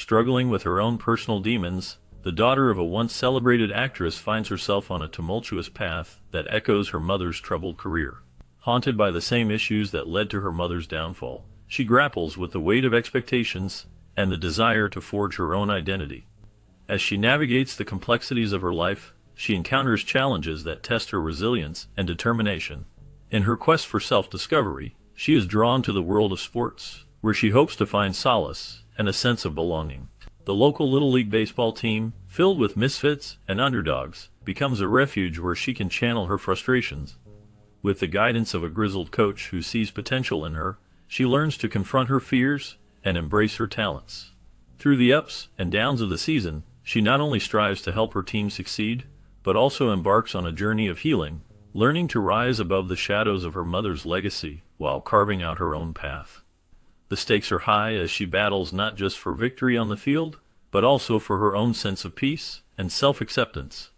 Struggling with her own personal demons, the daughter of a once celebrated actress finds herself on a tumultuous path that echoes her mother's troubled career. Haunted by the same issues that led to her mother's downfall, she grapples with the weight of expectations and the desire to forge her own identity. As she navigates the complexities of her life, she encounters challenges that test her resilience and determination. In her quest for self-discovery, she is drawn to the world of sports, where she hopes to find solace and a sense of belonging. The local Little League baseball team, filled with misfits and underdogs, becomes a refuge where she can channel her frustrations. With the guidance of a grizzled coach who sees potential in her, she learns to confront her fears and embrace her talents. Through the ups and downs of the season, she not only strives to help her team succeed, but also embarks on a journey of healing, learning to rise above the shadows of her mother's legacy while carving out her own path. The stakes are high as she battles not just for victory on the field, but also for her own sense of peace and self-acceptance.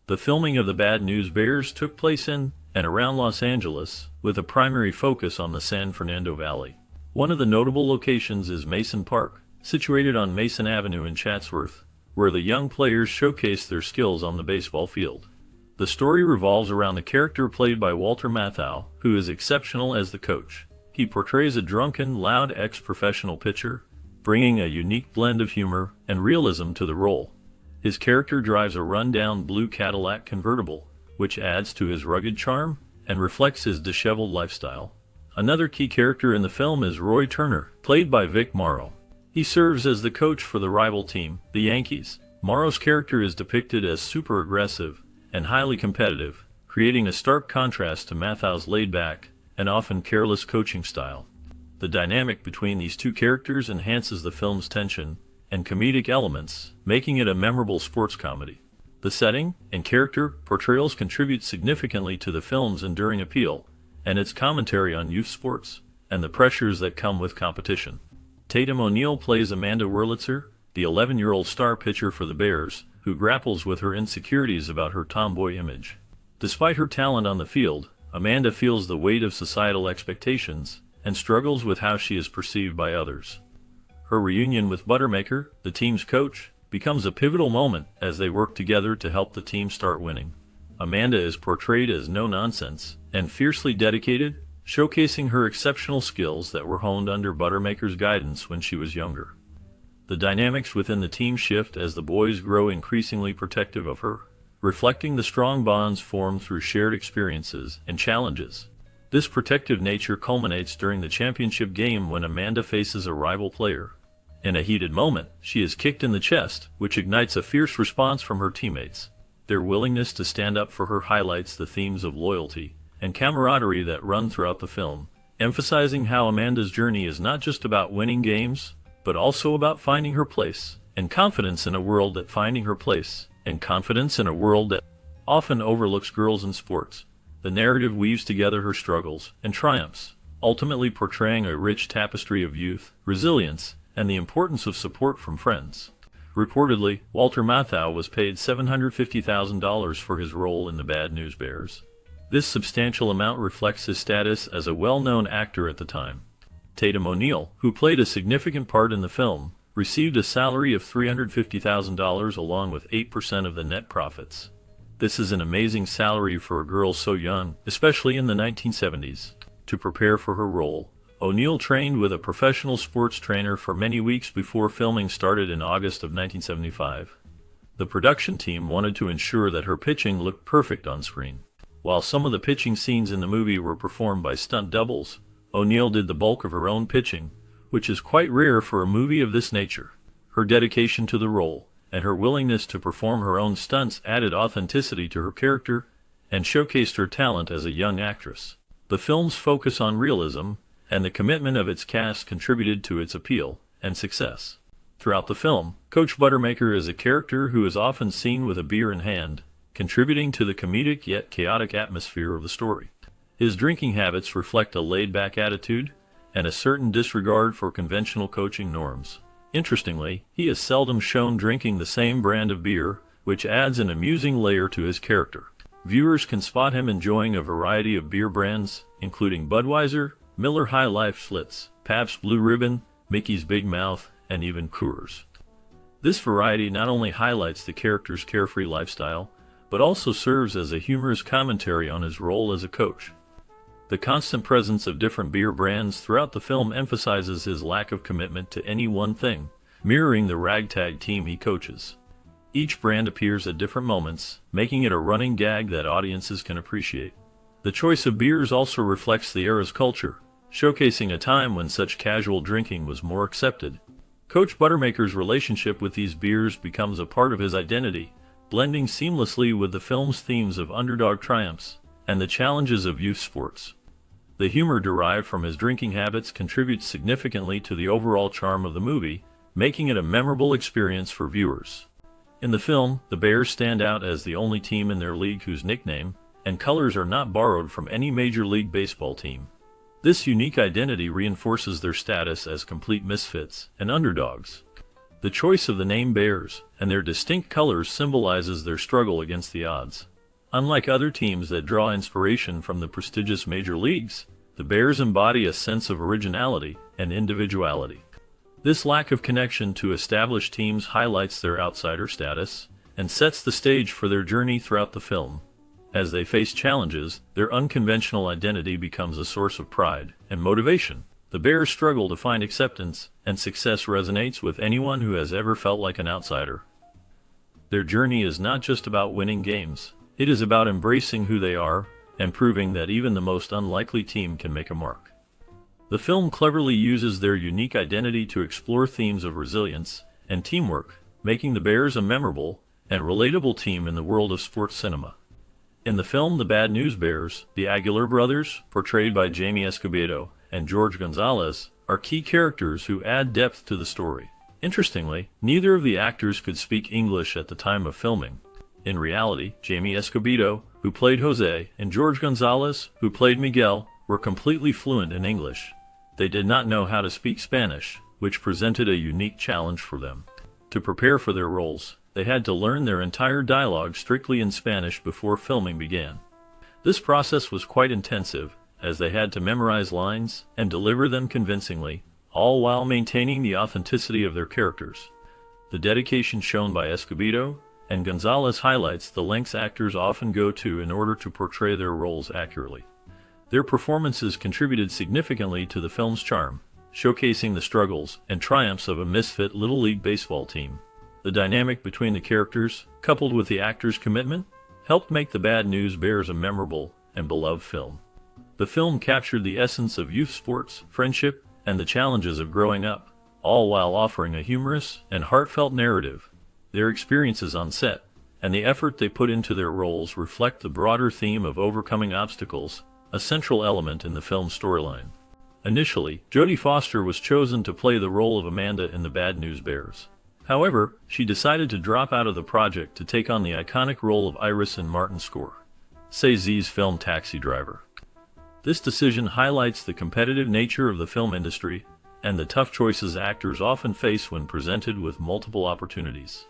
The filming of The Bad News Bears took place in and around Los Angeles, with a primary focus on the San Fernando Valley. One of the notable locations is Mason Park, situated on Mason Avenue in Chatsworth, where the young players showcase their skills on the baseball field. The story revolves around the character played by Walter Matthau, who is exceptional as the coach. He portrays a drunken, loud ex-professional pitcher, bringing a unique blend of humor and realism to the role. His character drives a run-down blue Cadillac convertible, which adds to his rugged charm and reflects his disheveled lifestyle. Another key character in the film is Roy Turner, played by Vic Morrow. He serves as the coach for the rival team, the Yankees. Morrow's character is depicted as super aggressive and highly competitive, creating a stark contrast to Matthau's laid-back and often careless coaching style. The dynamic between these two characters enhances the film's tension and comedic elements, making it a memorable sports comedy. The setting and character portrayals contribute significantly to the film's enduring appeal and its commentary on youth sports and the pressures that come with competition. Tatum O'Neal plays Amanda Wurlitzer, the 11-year-old star pitcher for the Bears, who grapples with her insecurities about her tomboy image. Despite her talent on the field, Amanda feels the weight of societal expectations and struggles with how she is perceived by others. Her reunion with Buttermaker, the team's coach, becomes a pivotal moment as they work together to help the team start winning. Amanda is portrayed as no-nonsense and fiercely dedicated, showcasing her exceptional skills that were honed under Buttermaker's guidance when she was younger. The dynamics within the team shift as the boys grow increasingly protective of her, reflecting the strong bonds formed through shared experiences and challenges. This protective nature culminates during the championship game when Amanda faces a rival player. In a heated moment, she is kicked in the chest, which ignites a fierce response from her teammates. Their willingness to stand up for her highlights the themes of loyalty and camaraderie that run throughout the film, emphasizing how Amanda's journey is not just about winning games, but also about finding her place and confidence in a world that often overlooks girls in sports. The narrative weaves together her struggles and triumphs, ultimately portraying a rich tapestry of youth, resilience, and the importance of support from friends. Reportedly, Walter Matthau was paid $750,000 for his role in The Bad News Bears. This substantial amount reflects his status as a well-known actor at the time. Tatum O'Neal, who played a significant part in the film, received a salary of $350,000 along with 8% of the net profits. This is an amazing salary for a girl so young, especially in the 1970s. To prepare for her role, O'Neal trained with a professional sports trainer for many weeks before filming started in August of 1975. The production team wanted to ensure that her pitching looked perfect on screen. While some of the pitching scenes in the movie were performed by stunt doubles, O'Neal did the bulk of her own pitching, which is quite rare for a movie of this nature. Her dedication to the role and her willingness to perform her own stunts added authenticity to her character and showcased her talent as a young actress. The film's focus on realism and the commitment of its cast contributed to its appeal and success. Throughout the film, Coach Buttermaker is a character who is often seen with a beer in hand, contributing to the comedic yet chaotic atmosphere of the story. His drinking habits reflect a laid-back attitude and a certain disregard for conventional coaching norms. Interestingly, he is seldom shown drinking the same brand of beer, which adds an amusing layer to his character. Viewers can spot him enjoying a variety of beer brands, including Budweiser, Miller High Life Schlitz, Pabst Blue Ribbon, Mickey's Big Mouth, and even Coors. This variety not only highlights the character's carefree lifestyle, but also serves as a humorous commentary on his role as a coach. The constant presence of different beer brands throughout the film emphasizes his lack of commitment to any one thing, mirroring the ragtag team he coaches. Each brand appears at different moments, making it a running gag that audiences can appreciate. The choice of beers also reflects the era's culture, showcasing a time when such casual drinking was more accepted. Coach Buttermaker's relationship with these beers becomes a part of his identity, blending seamlessly with the film's themes of underdog triumphs and the challenges of youth sports. The humor derived from his drinking habits contributes significantly to the overall charm of the movie, making it a memorable experience for viewers. In the film, the Bears stand out as the only team in their league whose nickname and colors are not borrowed from any Major League Baseball team. This unique identity reinforces their status as complete misfits and underdogs. The choice of the name Bears and their distinct colors symbolizes their struggle against the odds. Unlike other teams that draw inspiration from the prestigious major leagues, the Bears embody a sense of originality and individuality. This lack of connection to established teams highlights their outsider status and sets the stage for their journey throughout the film. As they face challenges, their unconventional identity becomes a source of pride and motivation. The Bears struggle to find acceptance, and success resonates with anyone who has ever felt like an outsider. Their journey is not just about winning games, it is about embracing who they are and proving that even the most unlikely team can make a mark. The film cleverly uses their unique identity to explore themes of resilience and teamwork, making the Bears a memorable and relatable team in the world of sports cinema. In the film The Bad News Bears, the Aguilar brothers, portrayed by Jamie Escobedo and George Gonzalez, are key characters who add depth to the story. Interestingly, neither of the actors could speak English at the time of filming. In reality, Jamie Escobedo, who played Jose, and George Gonzalez, who played Miguel, were completely fluent in English. They did not know how to speak Spanish, which presented a unique challenge for them. To prepare for their roles, they had to learn their entire dialogue strictly in Spanish before filming began. This process was quite intensive, as they had to memorize lines and deliver them convincingly, all while maintaining the authenticity of their characters. The dedication shown by Escobedo and Gonzalez highlights the lengths actors often go to in order to portray their roles accurately. Their performances contributed significantly to the film's charm, showcasing the struggles and triumphs of a misfit Little League baseball team. The dynamic between the characters, coupled with the actors' commitment, helped make The Bad News Bears a memorable and beloved film. The film captured the essence of youth sports, friendship, and the challenges of growing up, all while offering a humorous and heartfelt narrative. Their experiences on set and the effort they put into their roles reflect the broader theme of overcoming obstacles, a central element in the film's storyline. Initially, Jodie Foster was chosen to play the role of Amanda in The Bad News Bears. However, she decided to drop out of the project to take on the iconic role of Iris in Martin Scorsese's film Taxi Driver. This decision highlights the competitive nature of the film industry and the tough choices actors often face when presented with multiple opportunities.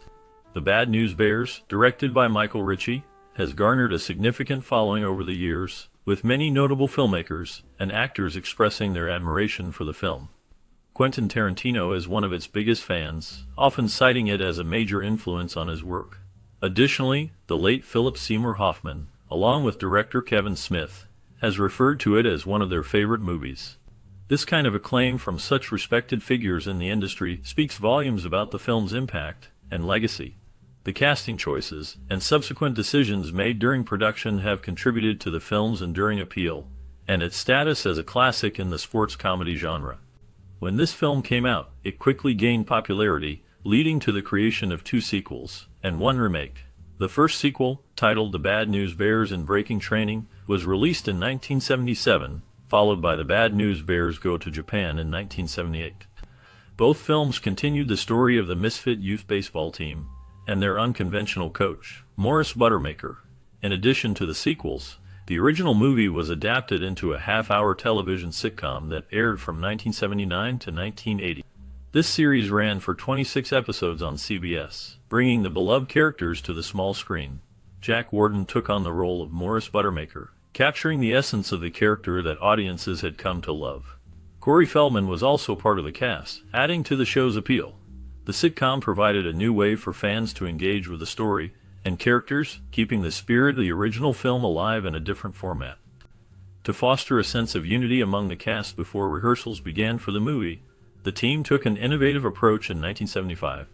The Bad News Bears, directed by Michael Ritchie, has garnered a significant following over the years, with many notable filmmakers and actors expressing their admiration for the film. Quentin Tarantino is one of its biggest fans, often citing it as a major influence on his work. Additionally, the late Philip Seymour Hoffman, along with director Kevin Smith, has referred to it as one of their favorite movies. This kind of acclaim from such respected figures in the industry speaks volumes about the film's impact and legacy. The casting choices and subsequent decisions made during production have contributed to the film's enduring appeal and its status as a classic in the sports comedy genre. When this film came out, it quickly gained popularity, leading to the creation of 2 sequels and 1 remake. The first sequel, titled The Bad News Bears in Breaking Training, was released in 1977, followed by The Bad News Bears Go to Japan in 1978. Both films continued the story of the misfit youth baseball team and their unconventional coach, Morris Buttermaker. In addition to the sequels, the original movie was adapted into a half-hour television sitcom that aired from 1979 to 1980. This series ran for 26 episodes on CBS, bringing the beloved characters to the small screen. Jack Warden took on the role of Morris Buttermaker, capturing the essence of the character that audiences had come to love. Corey Feldman was also part of the cast, adding to the show's appeal. The sitcom provided a new way for fans to engage with the story and characters, keeping the spirit of the original film alive in a different format. To foster a sense of unity among the cast before rehearsals began for the movie, the team took an innovative approach in 1975.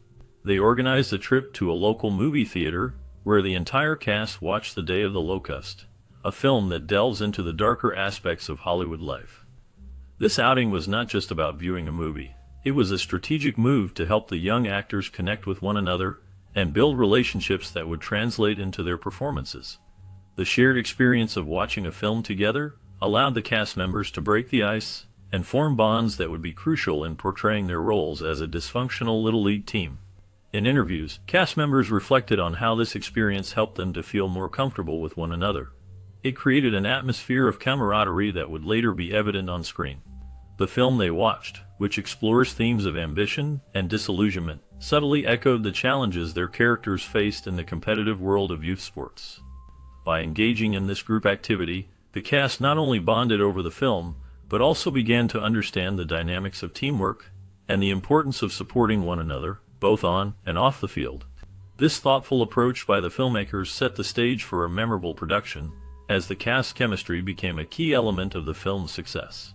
They organized a trip to a local movie theater where the entire cast watched The Day of the Locust, a film that delves into the darker aspects of Hollywood life. This outing was not just about viewing a movie. It was a strategic move to help the young actors connect with one another and build relationships that would translate into their performances. The shared experience of watching a film together allowed the cast members to break the ice and form bonds that would be crucial in portraying their roles as a dysfunctional Little League team. In interviews, cast members reflected on how this experience helped them to feel more comfortable with one another. It created an atmosphere of camaraderie that would later be evident on screen. The film they watched, which explores themes of ambition and disillusionment, subtly echoed the challenges their characters faced in the competitive world of youth sports. By engaging in this group activity, the cast not only bonded over the film, but also began to understand the dynamics of teamwork and the importance of supporting one another, both on and off the field. This thoughtful approach by the filmmakers set the stage for a memorable production, as the cast chemistry became a key element of the film's success.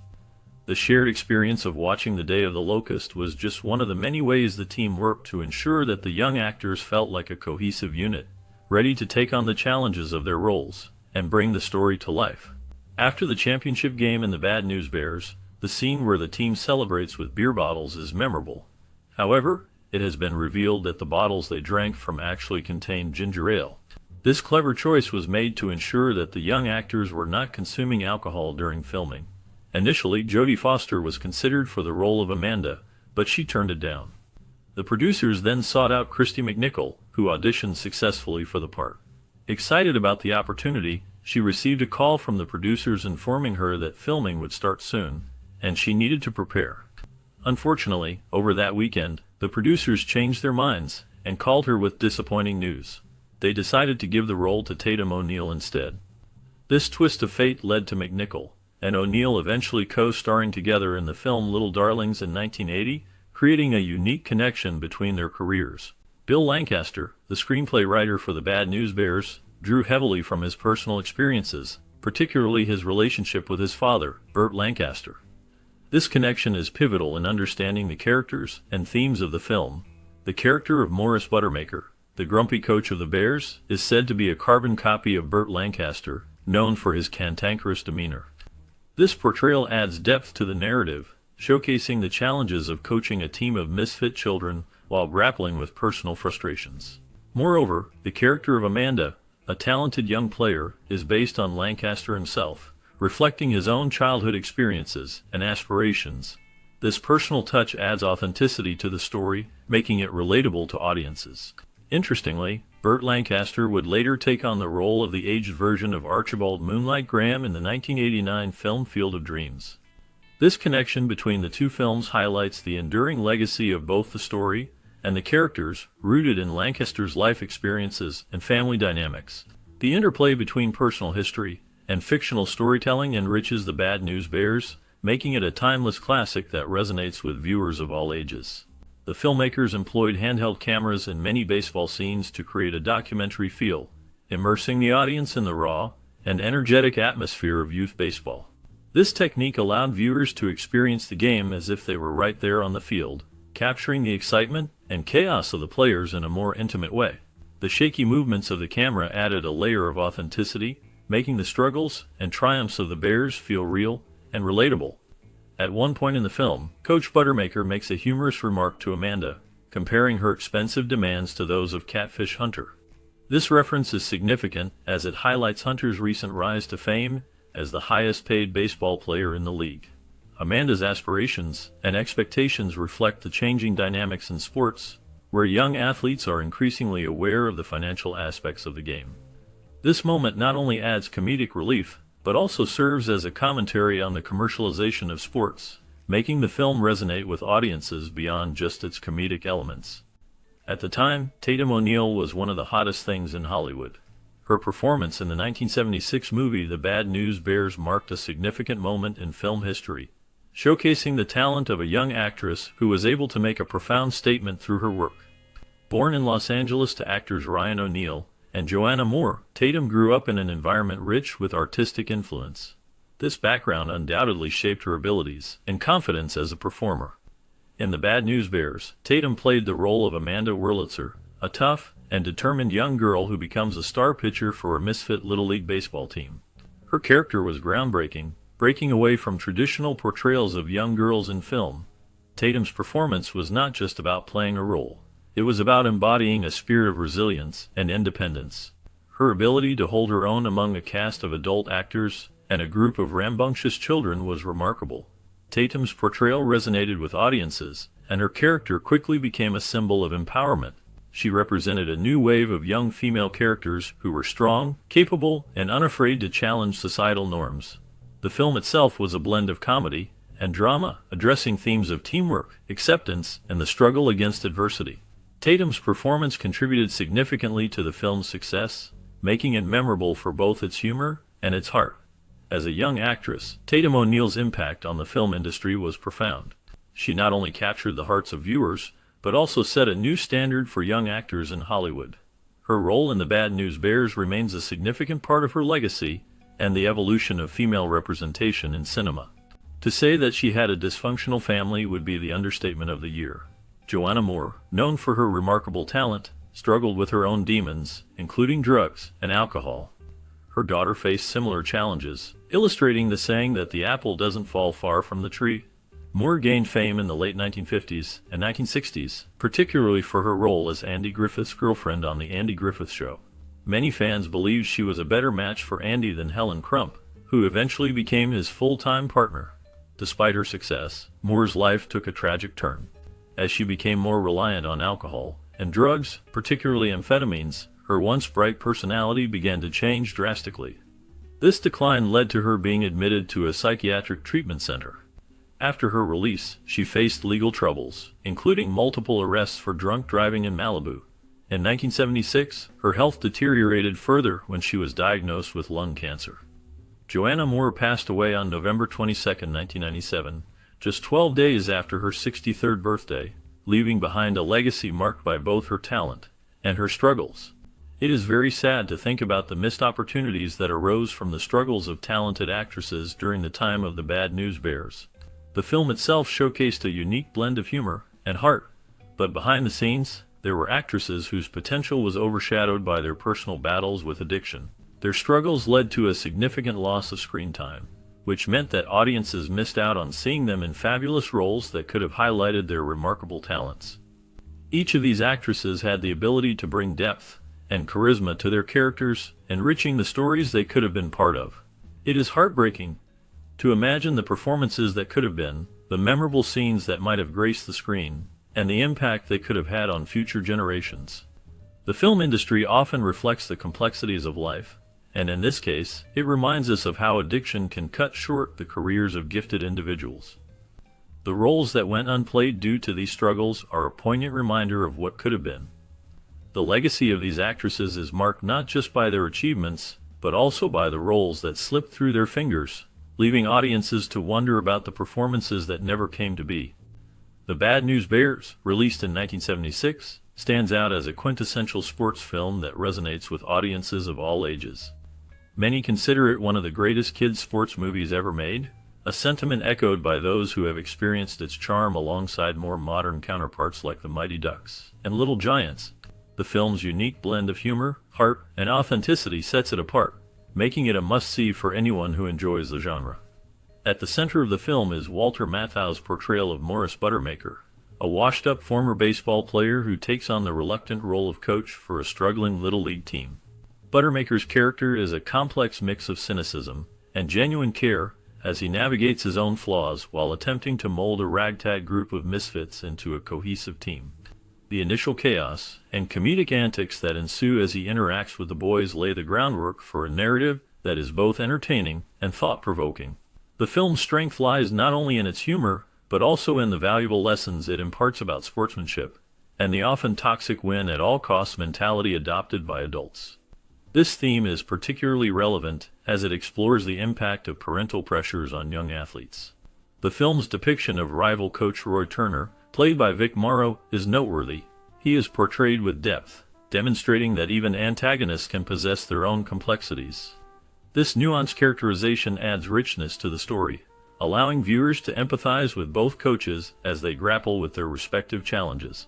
The shared experience of watching The Day of the Locust was just one of the many ways the team worked to ensure that the young actors felt like a cohesive unit, ready to take on the challenges of their roles and bring the story to life. After the championship game in The Bad News Bears, the scene where the team celebrates with beer bottles is memorable. However, it has been revealed that the bottles they drank from actually contained ginger ale. This clever choice was made to ensure that the young actors were not consuming alcohol during filming. Initially, Jodie Foster was considered for the role of Amanda, but she turned it down. The producers then sought out Kristy McNichol, who auditioned successfully for the part. Excited about the opportunity, she received a call from the producers informing her that filming would start soon, and she needed to prepare. Unfortunately, over that weekend, the producers changed their minds and called her with disappointing news. They decided to give the role to Tatum O'Neal instead. This twist of fate led to McNichol and O'Neal eventually co-starring together in the film Little Darlings in 1980, creating a unique connection between their careers. Bill Lancaster, the screenplay writer for The Bad News Bears, drew heavily from his personal experiences, particularly his relationship with his father, Burt Lancaster. This connection is pivotal in understanding the characters and themes of the film. The character of Morris Buttermaker, the grumpy coach of the Bears, is said to be a carbon copy of Burt Lancaster, known for his cantankerous demeanor. This portrayal adds depth to the narrative, showcasing the challenges of coaching a team of misfit children while grappling with personal frustrations. Moreover, the character of Amanda, a talented young player, is based on Lancaster himself, reflecting his own childhood experiences and aspirations. This personal touch adds authenticity to the story, making it relatable to audiences. Interestingly, Burt Lancaster would later take on the role of the aged version of Archibald Moonlight Graham in the 1989 film Field of Dreams. This connection between the two films highlights the enduring legacy of both the story and the characters, rooted in Lancaster's life experiences and family dynamics. The interplay between personal history and fictional storytelling enriches The Bad News Bears, making it a timeless classic that resonates with viewers of all ages. The filmmakers employed handheld cameras in many baseball scenes to create a documentary feel, immersing the audience in the raw and energetic atmosphere of youth baseball. This technique allowed viewers to experience the game as if they were right there on the field, capturing the excitement and chaos of the players in a more intimate way. The shaky movements of the camera added a layer of authenticity, making the struggles and triumphs of the Bears feel real and relatable. At one point in the film, Coach Buttermaker makes a humorous remark to Amanda, comparing her expensive demands to those of Catfish Hunter. This reference is significant as it highlights Hunter's recent rise to fame as the highest-paid baseball player in the league. Amanda's aspirations and expectations reflect the changing dynamics in sports, where young athletes are increasingly aware of the financial aspects of the game. This moment not only adds comedic relief, but also serves as a commentary on the commercialization of sports, making the film resonate with audiences beyond just its comedic elements. At the time, Tatum O'Neal was one of the hottest things in Hollywood. Her performance in the 1976 movie The Bad News Bears marked a significant moment in film history, showcasing the talent of a young actress who was able to make a profound statement through her work. Born in Los Angeles to actors Ryan O'Neal and Joanna Moore, Tatum grew up in an environment rich with artistic influence. This background undoubtedly shaped her abilities and confidence as a performer. In The Bad News Bears, Tatum played the role of Amanda Wurlitzer, a tough and determined young girl who becomes a star pitcher for a misfit Little League baseball team. Her character was groundbreaking, breaking away from traditional portrayals of young girls in film. Tatum's performance was not just about playing a role. It was about embodying a spirit of resilience and independence. Her ability to hold her own among a cast of adult actors and a group of rambunctious children was remarkable. Tatum's portrayal resonated with audiences, and her character quickly became a symbol of empowerment. She represented a new wave of young female characters who were strong, capable, and unafraid to challenge societal norms. The film itself was a blend of comedy and drama, addressing themes of teamwork, acceptance, and the struggle against adversity. Tatum's performance contributed significantly to the film's success, making it memorable for both its humor and its heart. As a young actress, Tatum O'Neal's impact on the film industry was profound. She not only captured the hearts of viewers, but also set a new standard for young actors in Hollywood. Her role in The Bad News Bears remains a significant part of her legacy and the evolution of female representation in cinema. To say that she had a dysfunctional family would be the understatement of the year. Joanna Moore, known for her remarkable talent, struggled with her own demons, including drugs and alcohol. Her daughter faced similar challenges, illustrating the saying that the apple doesn't fall far from the tree. Moore gained fame in the late 1950s and 1960s, particularly for her role as Andy Griffith's girlfriend on The Andy Griffith Show. Many fans believed she was a better match for Andy than Helen Crump, who eventually became his full-time partner. Despite her success, Moore's life took a tragic turn. As she became more reliant on alcohol and drugs, particularly amphetamines, her once bright personality began to change drastically. This decline led to her being admitted to a psychiatric treatment center. After her release, she faced legal troubles, including multiple arrests for drunk driving in Malibu. In 1976, her health deteriorated further when she was diagnosed with lung cancer. Joanna Moore passed away on November 22, 1997, just 12 days after her 63rd birthday, leaving behind a legacy marked by both her talent and her struggles. It is very sad to think about the missed opportunities that arose from the struggles of talented actresses during the time of The Bad News Bears. The film itself showcased a unique blend of humor and heart, but behind the scenes, there were actresses whose potential was overshadowed by their personal battles with addiction. Their struggles led to a significant loss of screen time, which meant that audiences missed out on seeing them in fabulous roles that could have highlighted their remarkable talents. Each of these actresses had the ability to bring depth and charisma to their characters, enriching the stories they could have been part of. It is heartbreaking to imagine the performances that could have been, the memorable scenes that might have graced the screen, and the impact they could have had on future generations. The film industry often reflects the complexities of life, and in this case, it reminds us of how addiction can cut short the careers of gifted individuals. The roles that went unplayed due to these struggles are a poignant reminder of what could have been. The legacy of these actresses is marked not just by their achievements, but also by the roles that slipped through their fingers, leaving audiences to wonder about the performances that never came to be. The Bad News Bears, released in 1976, stands out as a quintessential sports film that resonates with audiences of all ages. Many consider it one of the greatest kids' sports movies ever made, a sentiment echoed by those who have experienced its charm alongside more modern counterparts like The Mighty Ducks and Little Giants. The film's unique blend of humor, heart, and authenticity sets it apart, making it a must-see for anyone who enjoys the genre. At the center of the film is Walter Matthau's portrayal of Morris Buttermaker, a washed-up former baseball player who takes on the reluctant role of coach for a struggling Little League team. Buttermaker's character is a complex mix of cynicism and genuine care as he navigates his own flaws while attempting to mold a ragtag group of misfits into a cohesive team. The initial chaos and comedic antics that ensue as he interacts with the boys lay the groundwork for a narrative that is both entertaining and thought-provoking. The film's strength lies not only in its humor, but also in the valuable lessons it imparts about sportsmanship, and the often toxic win-at-all-costs mentality adopted by adults. This theme is particularly relevant as it explores the impact of parental pressures on young athletes. The film's depiction of rival coach Roy Turner, played by Vic Morrow, is noteworthy. He is portrayed with depth, demonstrating that even antagonists can possess their own complexities. This nuanced characterization adds richness to the story, allowing viewers to empathize with both coaches as they grapple with their respective challenges.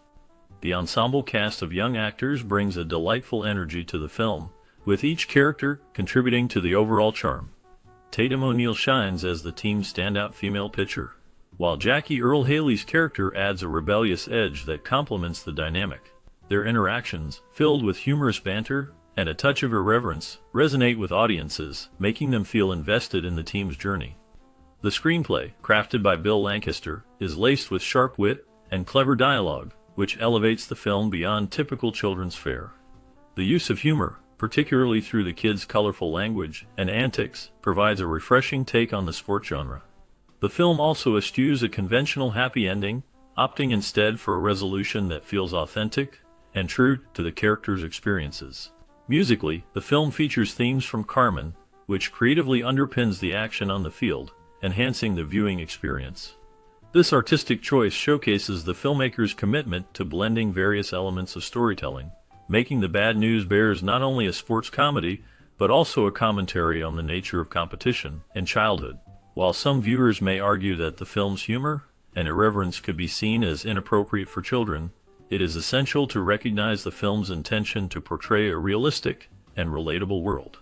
The ensemble cast of young actors brings a delightful energy to the film, with each character contributing to the overall charm. Tatum O'Neal shines as the team's standout female pitcher, while Jackie Earle Haley's character adds a rebellious edge that complements the dynamic. Their interactions, filled with humorous banter and a touch of irreverence, resonate with audiences, making them feel invested in the team's journey. The screenplay, crafted by Bill Lancaster, is laced with sharp wit and clever dialogue, which elevates the film beyond typical children's fare. The use of humor, particularly through the kids' colorful language and antics, provides a refreshing take on the sport genre. The film also eschews a conventional happy ending, opting instead for a resolution that feels authentic and true to the characters' experiences. Musically, the film features themes from Carmen, which creatively underpins the action on the field, enhancing the viewing experience. This artistic choice showcases the filmmaker's commitment to blending various elements of storytelling, making The Bad News Bears not only a sports comedy, but also a commentary on the nature of competition and childhood. While some viewers may argue that the film's humor and irreverence could be seen as inappropriate for children, it is essential to recognize the film's intention to portray a realistic and relatable world.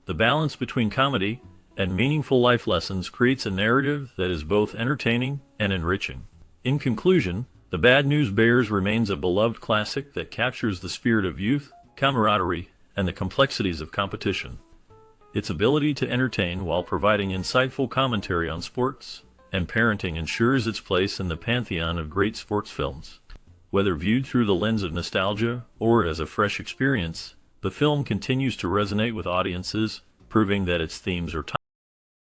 The balance between comedy and meaningful life lessons creates a narrative that is both entertaining and enriching. In conclusion, The Bad News Bears remains a beloved classic that captures the spirit of youth, camaraderie, and the complexities of competition. Its ability to entertain while providing insightful commentary on sports and parenting ensures its place in the pantheon of great sports films. Whether viewed through the lens of nostalgia or as a fresh experience, the film continues to resonate with audiences, proving that its themes are